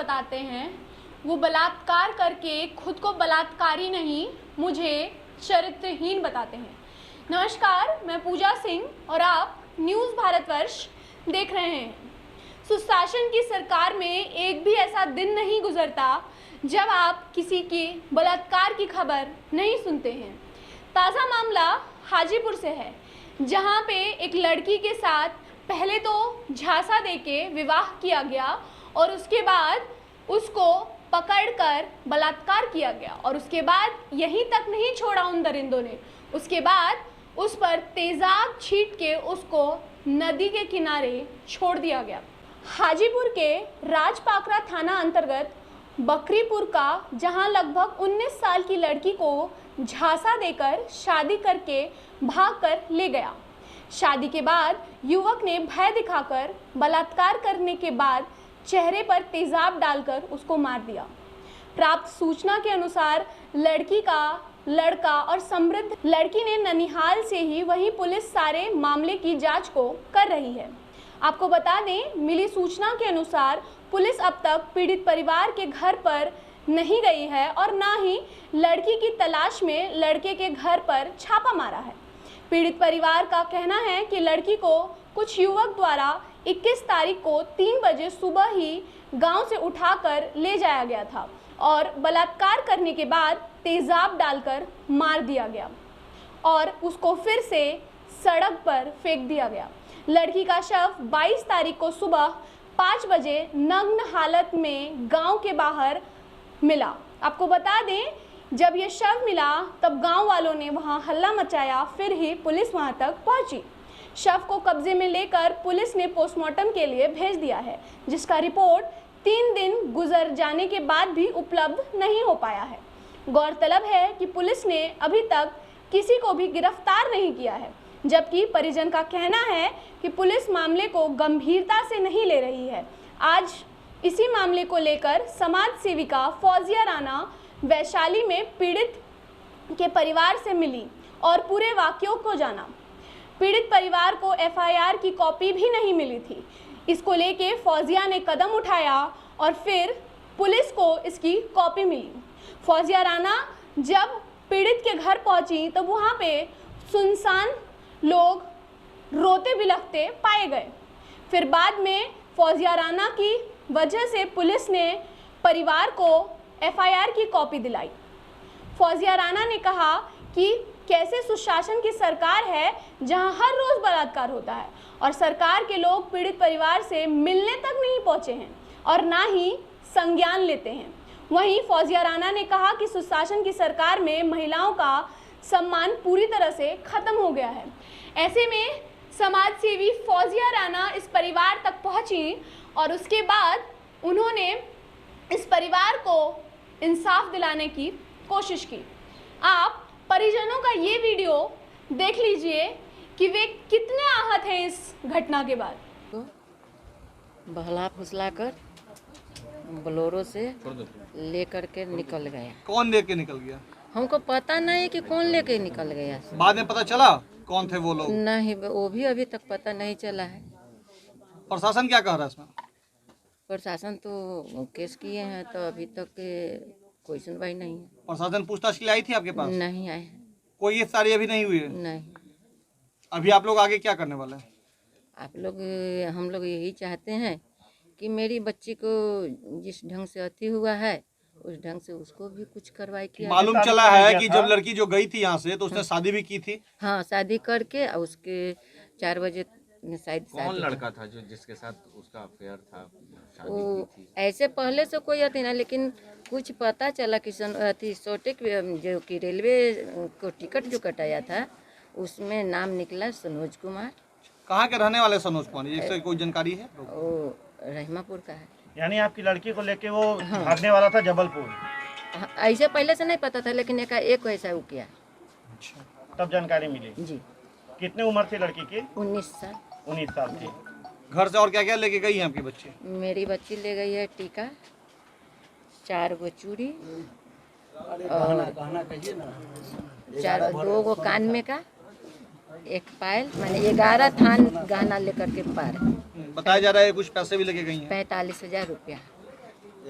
बताते हैं वो बलात्कार करके खुद को बलात्कारी नहीं, मुझे चरित्रहीन बताते हैं। नमस्कार, मैं पूजा सिंह और आप न्यूज़ भारतवर्ष देख रहे हैं। सुशासन की सरकार में एक भी ऐसा दिन नहीं गुजरता जब आप किसी के बलात्कार की खबर नहीं सुनते हैं। ताज़ा मामला हाजीपुर से है, जहां पे एक लड़की के साथ पहले तो झांसा देके विवाह किया गया और उसके बाद उसको पकड़कर बलात्कार किया गया और उसके बाद यहीं तक नहीं छोड़ा उन दरिंदों ने। उसके बाद उस पर तेजाब छींट के उसको नदी के किनारे छोड़ दिया गया। हाजीपुर के राजपाकरा थाना अंतर्गत बकरीपुर का, जहां लगभग 19 साल की लड़की को झांसा देकर शादी करके भागकर ले गया। शादी के बाद युवक ने भय दिखाकर बलात्कार करने के बाद चेहरे पर तेजाब डालकर उसको मार दिया। प्राप्त सूचना के अनुसार लड़की का लड़का और समृद्ध लड़की ने ननिहाल से ही वही पुलिस सारे मामले की जांच को कर रही है। आपको बता दें, मिली सूचना के अनुसार पुलिस अब तक पीड़ित परिवार के घर पर नहीं गई है और ना ही लड़की की तलाश में लड़के के घर पर छापा मारा है। पीड़ित परिवार का कहना है कि लड़की को कुछ युवक द्वारा 21 तारीख को 3 बजे सुबह ही गांव से उठाकर ले जाया गया था और बलात्कार करने के बाद तेजाब डालकर मार दिया गया और उसको फिर से सड़क पर फेंक दिया गया। लड़की का शव 22 तारीख को सुबह 5 बजे नग्न हालत में गांव के बाहर मिला। आपको बता दें, जब ये शव मिला तब गांव वालों ने वहां हल्ला मचाया, फिर ही पुलिस वहां तक पहुंची। शव को कब्जे में लेकर पुलिस ने पोस्टमार्टम के लिए भेज दिया है, जिसका रिपोर्ट 3 दिन गुजर जाने के बाद भी उपलब्ध नहीं हो पाया है। गौरतलब है कि पुलिस ने अभी तक किसी को भी गिरफ्तार नहीं किया है, जबकि परिजन का कहना है कि पुलिस मामले को गंभीरता से नहीं ले रही है। आज इसी मामले को लेकर समाज सेविका फौजिया राणा वैशाली में पीड़ित के परिवार से मिली और पूरे वाकयों को जाना। पीड़ित परिवार को एफआईआर की कॉपी भी नहीं मिली थी। इसको लेके फौजिया ने कदम उठाया और फिर पुलिस को इसकी कॉपी मिली। फौजिया राणा जब पीड़ित के घर पहुंची तो वहाँ पे सुनसान लोग रोते बिलखते पाए गए। फिर बाद में फौजिया राणा की वजह से पुलिस ने परिवार को एफआईआर की कॉपी दिलाई। फौजिया राणा ने कहा कि कैसे सुशासन की सरकार है जहां हर रोज बलात्कार होता है और सरकार के लोग पीड़ित परिवार से मिलने तक नहीं पहुंचे हैं और ना ही संज्ञान लेते हैं। वहीं फौजिया राणा ने कहा कि सुशासन की सरकार में महिलाओं का सम्मान पूरी तरह से खत्म हो गया है। ऐसे में समाज सेवी फौजिया राणा इस परिवार तक पहुंची और उसके बाद उन्होंने इस परिवार को इंसाफ दिलाने की कोशिश की। आप परिजनों का ये वीडियो देख लीजिए कि वे कितने आहत हैं इस घटना के बाद। तो बहला फुसला कर बोलेरो से लेकर के निकल गया। कौन लेके निकल गया? हमको पता नहीं कि कौन लेके निकल गया। बाद में पता चला कौन थे वो लोग? नहीं, वो भी अभी तक पता नहीं चला है। प्रशासन क्या कह रहा है इसमें? प्रशासन तो केस किए हैं, तो अभी तक कोई सुनवाई नहीं है। प्रशासन पूछताछ के लिए आई थी आपके पास? नहीं आए। कोई ये सारी अभी नहीं हुई है? नहीं। अभी आप लोग आगे क्या करने वाले हैं? हम लोग यही चाहते हैं कि मेरी बच्ची को जिस ढंग से अति हुआ है उस ढंग से उसको भी कुछ कार्रवाई किया। मालूम चला है कि जब लड़की जो गई थी यहाँ से तो उसने शादी भी की थी। हाँ, शादी करके और उसके 4 बजे शायद। कौन लड़का था जो जिसके साथ उसका अफेयर था? शादी वो की थी? ऐसे पहले से कोई अति ना, लेकिन कुछ पता चला कि सोटेक जो कि रेलवे को टिकट जो कटाया था उसमें नाम निकला सनोज कुमार। कहाँ के रहने वाले सनोज कुमार, इससे कोई जानकारी है? वो रहमापुर का है। यानी आपकी लड़की को लेके वो भागने वाला था जबलपुर? हाँ, ऐसे पहले से नहीं पता था, लेकिन एक ऐसा वो किया। अच्छा, तब जानकारी मिली जी। कितनी उम्र थी लड़की की? 19 साल। 19 साल की। घर से और क्या क्या लेके गई है आपकी बच्ची? मेरी बच्ची ले गई है टीका, 4 गो चूड़ी और 2 गो कान में का, 1 पायल, मैंने 11 थान गहना लेकर के पार। बताया जा रहा है कुछ पैसे भी लेके गई हैं। 45,000 रुपया।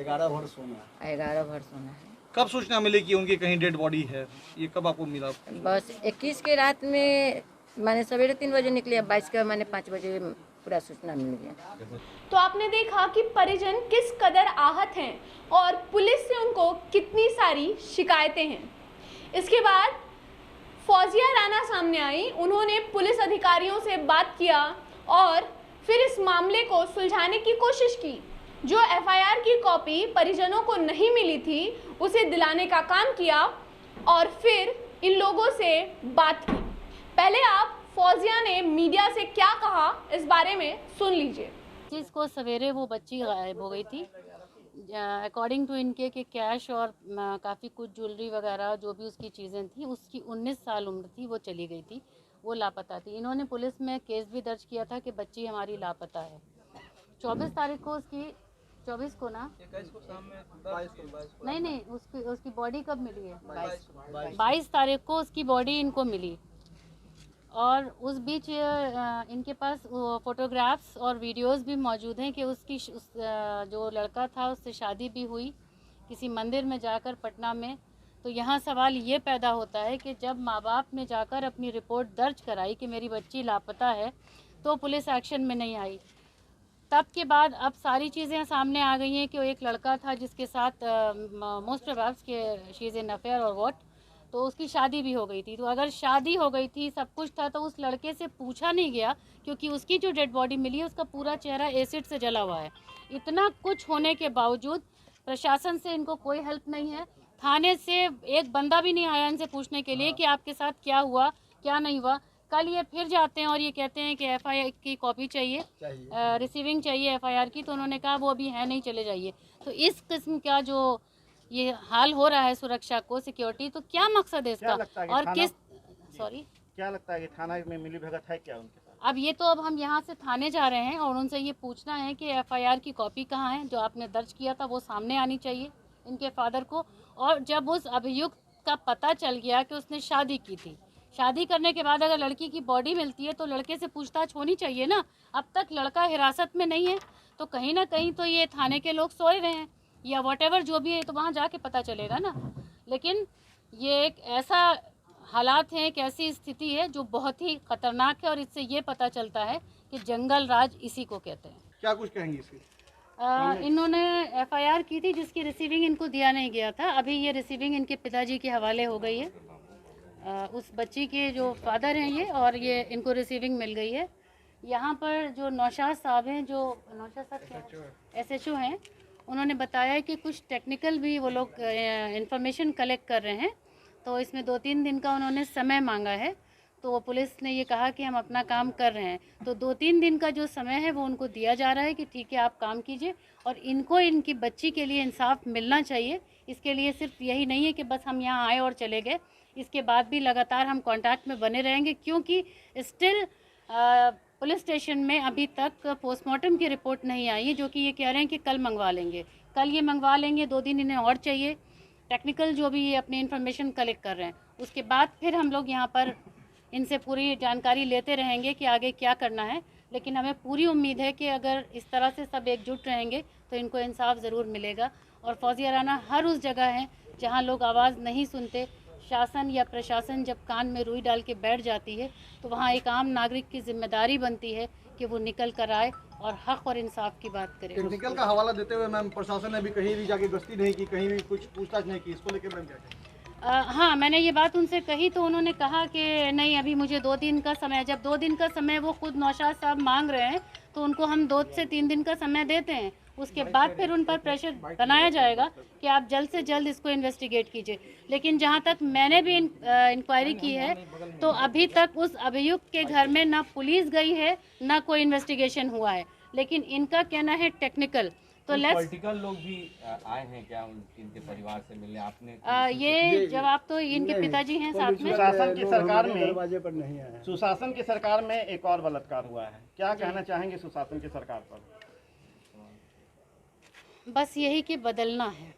11 भर सोना 11 भर सोना है। कब सूचना मिली कि उनकी कहीं डेड बॉडी है, ये कब आपको मिला? बस 21 के रात में मैंने सवेरे 3 बजे निकली, 22 का मैंने 5 बजे पूरा सूचना मिल गया। तो आपने देखा कि परिजन किस कदर आहत हैं और पुलिस से उनको कितनी सारी शिकायतें हैं। इसके बाद फौजिया राणा सामने आई, उन्होंने पुलिस अधिकारियों से बात किया और फिर इस मामले को सुलझाने की कोशिश की। जो एफआईआर की कॉपी परिजनों को नहीं मिली थी उसे दिलाने का काम किया और फिर इन लोगों से बात की। पहले आप फौजिया ने मीडिया से क्या कहा इस बारे में सुन लीजिए। जिसको सवेरे वो बच्ची गायब हो गई थी, अकॉर्डिंग टू इनके कि कैश और काफ़ी कुछ ज्वेलरी वगैरह जो भी उसकी चीज़ें थी, उसकी 19 साल उम्र थी, वो चली गई थी, वो लापता थी। इन्होंने पुलिस में केस भी दर्ज किया था कि बच्ची हमारी लापता है। 24 तारीख को उसकी 24 को ना 21 को शाम में नहीं उसकी बॉडी कब मिली है? 22 तारीख को उसकी बॉडी इनको मिली और उस बीच इनके पास फोटोग्राफ्स और वीडियोस भी मौजूद हैं कि उसकी जो लड़का था उससे शादी भी हुई किसी मंदिर में जाकर पटना में। तो यहाँ सवाल ये पैदा होता है कि जब माँ बाप ने जाकर अपनी रिपोर्ट दर्ज कराई कि मेरी बच्ची लापता है तो पुलिस एक्शन में नहीं आई। तब के बाद अब सारी चीज़ें सामने आ गई हैं कि वो एक लड़का था जिसके साथ मोस्ट प्रोबेबल्स के शी इज़ इन अफेयर और व्हाट, तो उसकी शादी भी हो गई थी। तो अगर शादी हो गई थी, सब कुछ था, तो उस लड़के से पूछा नहीं गया क्योंकि उसकी जो डेड बॉडी मिली है उसका पूरा चेहरा एसिड से जला हुआ है। इतना कुछ होने के बावजूद प्रशासन से इनको कोई हेल्प नहीं है। थाने से एक बंदा भी नहीं आया इनसे पूछने के लिए कि आपके साथ क्या हुआ क्या नहीं हुआ। कल ये फिर जाते हैं और ये कहते हैं कि एफआईआर की कॉपी चाहिए, रिसीविंग चाहिए एफआईआर की, तो उन्होंने कहा वो अभी है नहीं, चले जाइए। तो इस किस्म का जो ये हाल हो रहा है सुरक्षा को, सिक्योरिटी, तो क्या मकसद है इसका और किस क्या लगता है कि थाना में मिली भगत है क्या उनके साथ? अब ये तो अब हम यहाँ से थाने जा रहे हैं और उनसे ये पूछना है कि एफआईआर की कॉपी कहाँ है, जो आपने दर्ज किया था वो सामने आनी चाहिए इनके फादर को। और जब उस अभियुक्त का पता चल गया कि उसने शादी की थी, शादी करने के बाद अगर लड़की की बॉडी मिलती है तो लड़के से पूछताछ होनी चाहिए ना। अब तक लड़का हिरासत में नहीं है तो कहीं ना कहीं तो ये थाने के लोग सोए रहे हैं या व्हाटएवर जो भी है, तो वहाँ जाके पता चलेगा ना। लेकिन ये एक ऐसा हालात है, एक ऐसी स्थिति है जो बहुत ही खतरनाक है और इससे ये पता चलता है कि जंगल राज इसी को कहते हैं। क्या कुछ कहेंगे इसके? इन्होंने एफआईआर की थी जिसकी रिसीविंग इनको दिया नहीं गया था। अभी ये रिसीविंग इनके पिताजी के हवाले हो गई है, उस बच्ची के जो फादर हैं ये, और ये इनको रिसीविंग मिल गई है। यहाँ पर जो नौशाद साहब हैं, जो नौशाद साहब SHO हैं, उन्होंने बताया कि कुछ टेक्निकल भी वो लोग इंफॉर्मेशन कलेक्ट कर रहे हैं, तो इसमें 2-3 दिन का उन्होंने समय मांगा है। तो पुलिस ने ये कहा कि हम अपना काम कर रहे हैं, तो 2-3 दिन का जो समय है वो उनको दिया जा रहा है कि ठीक है आप काम कीजिए और इनको इनकी बच्ची के लिए इंसाफ मिलना चाहिए। इसके लिए सिर्फ यही नहीं है कि बस हम यहाँ आए और चले गए, इसके बाद भी लगातार हम कांटेक्ट में बने रहेंगे क्योंकि स्टिल पुलिस स्टेशन में अभी तक पोस्टमार्टम की रिपोर्ट नहीं आई है, जो कि ये कह रहे हैं कि कल मंगवा लेंगे। कल ये मंगवा लेंगे, 2 दिन इन्हें और चाहिए टेक्निकल जो भी ये अपनी इन्फॉर्मेशन कलेक्ट कर रहे हैं। उसके बाद फिर हम लोग यहाँ पर इनसे पूरी जानकारी लेते रहेंगे कि आगे क्या करना है। लेकिन हमें पूरी उम्मीद है कि अगर इस तरह से सब एकजुट रहेंगे तो इनको इंसाफ ज़रूर मिलेगा। और फौजिया राणा हर उस जगह है जहाँ लोग आवाज़ नहीं सुनते, शासन या प्रशासन जब कान में रुई डाल के बैठ जाती है तो वहाँ एक आम नागरिक की जिम्मेदारी बनती है कि वो निकल कर आए और हक और इंसाफ की बात करे। टेक्निकल का हवाला देते हुए मैम, प्रशासन ने भी कहीं भी जाके गश्ती नहीं की, कहीं भी कुछ पूछताछ नहीं की, इसको लेकर मैम क्या कहें? हाँ, मैंने ये बात उनसे कही तो उन्होंने कहा कि नहीं, अभी मुझे 2 दिन का समय। जब 2 दिन का समय वो खुद नौशाद साहब मांग रहे हैं तो उनको हम 2 से 3 दिन का समय देते हैं। उसके बाद फिर उन पर प्रेशर बनाया जाएगा कि आप जल्द से जल्द इसको इन्वेस्टिगेट कीजिए। लेकिन जहाँ तक मैंने भी इंक्वायरी की है तो अभी तक उस अभियुक्त के घर में ना पुलिस गई है ना कोई इन्वेस्टिगेशन हुआ है। लेकिन इनका कहना है टेक्निकल, तो पॉलिटिकल लोग भी आए हैं क्या इनके परिवार से मिलने? आपने ये जवाब तो इनके पिताजी हैं साथ में। सुशासन की सरकार में दरवाजे पर नहीं आया। सुशासन की सरकार में एक और बलात्कार हुआ है, क्या कहना चाहेंगे सुशासन की सरकार पर? बस यही कि बदलना है,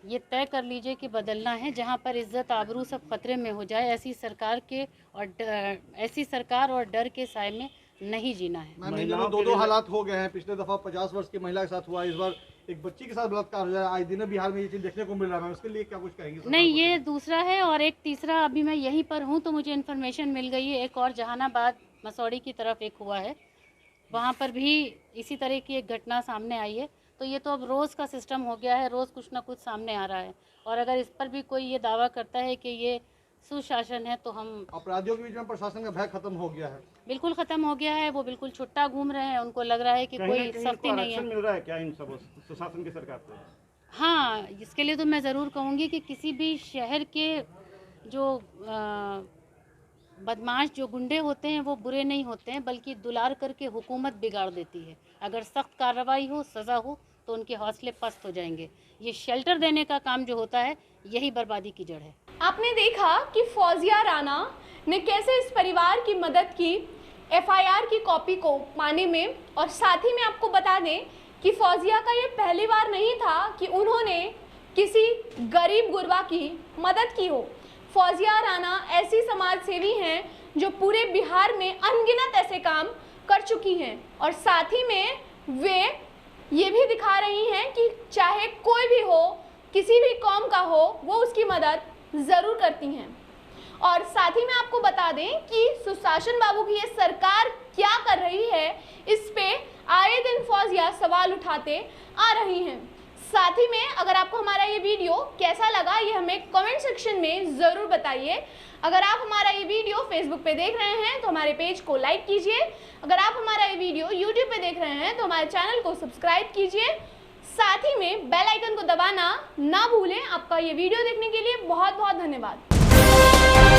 ये तय कर लीजिए कि बदलना है। जहाँ पर इज्जत आबरू सब खतरे में हो जाए, ऐसी सरकार और डर के साए में नहीं जीना है। मैम, इन दिनों 2 हालात हो गए हैं। पिछले दफा 50 वर्ष की महिला के साथ हुआ, इस बार एक बच्ची के साथ बलात्कार हो जाए, आज दिन बिहार में ये चीज देखने को मिल रहा है, उसके लिए क्या कुछ कहेंगे सरकार नहीं, को? ये दूसरा है। और एक तीसरा, अभी मैं यहीं पर हूँ तो मुझे इन्फॉर्मेशन मिल गई है, एक और जहानाबाद मसौड़ी की तरफ एक हुआ है, वहाँ पर भी इसी तरह की एक घटना सामने आई है। तो ये तो अब रोज़ का सिस्टम हो गया है, रोज़ कुछ ना कुछ सामने आ रहा है। और अगर इस पर भी कोई ये दावा करता है कि ये सुशासन है तो हम अपराधियों के बीच में प्रशासन का भय खत्म हो गया है। बिल्कुल ख़त्म हो गया है। वो बिल्कुल छुट्टा घूम रहे हैं, उनको लग रहा है कि कहीं ना कोई कहीं सख्ती इनको नहीं आरक्षण है। मिल रहा है क्या इन सब सुशासन की सरकार से? हाँ, इसके लिए तो मैं ज़रूर कहूँगी कि किसी भी शहर के जो बदमाश जो गुंडे होते हैं वो बुरे नहीं होते हैं, बल्कि दुलार करके हुकूमत बिगाड़ देती है। अगर सख्त कार्रवाई हो, सज़ा हो तो उनके हौसले पस्त हो जाएंगे। ये शेल्टर देने का काम जो होता है, यही बर्बादी की जड़ है। आपने देखा कि फौजिया राणा ने कैसे इस परिवार की मदद की एफआईआर की कॉपी को पाने में। और साथ ही में आपको बता दें कि फौजिया का ये पहली बार नहीं था कि उन्होंने किसी गरीब गुरबा की मदद की हो। फौजिया राणा ऐसी समाज सेवी हैं जो पूरे बिहार में अनगिनत ऐसे काम कर चुकी हैं, और साथ ही में वे ये भी दिखा रही हैं कि चाहे कोई भी हो, किसी भी कौम का हो, वो उसकी मदद ज़रूर करती हैं। और साथ ही में आपको बता दें कि सुशासन बाबू की ये सरकार क्या कर रही है, इस पे आए दिन फौजिया सवाल उठाते आ रही हैं। साथ ही में अगर आपको हमारा ये वीडियो कैसा लगा, ये हमें कमेंट सेक्शन में ज़रूर बताइए। अगर आप हमारा ये वीडियो फेसबुक पे देख रहे हैं तो हमारे पेज को लाइक कीजिए। अगर आप हमारा ये वीडियो यूट्यूब पे देख रहे हैं तो हमारे चैनल को सब्सक्राइब कीजिए। साथ ही में बेल आइकन को दबाना ना भूलें। आपका ये वीडियो देखने के लिए बहुत बहुत धन्यवाद।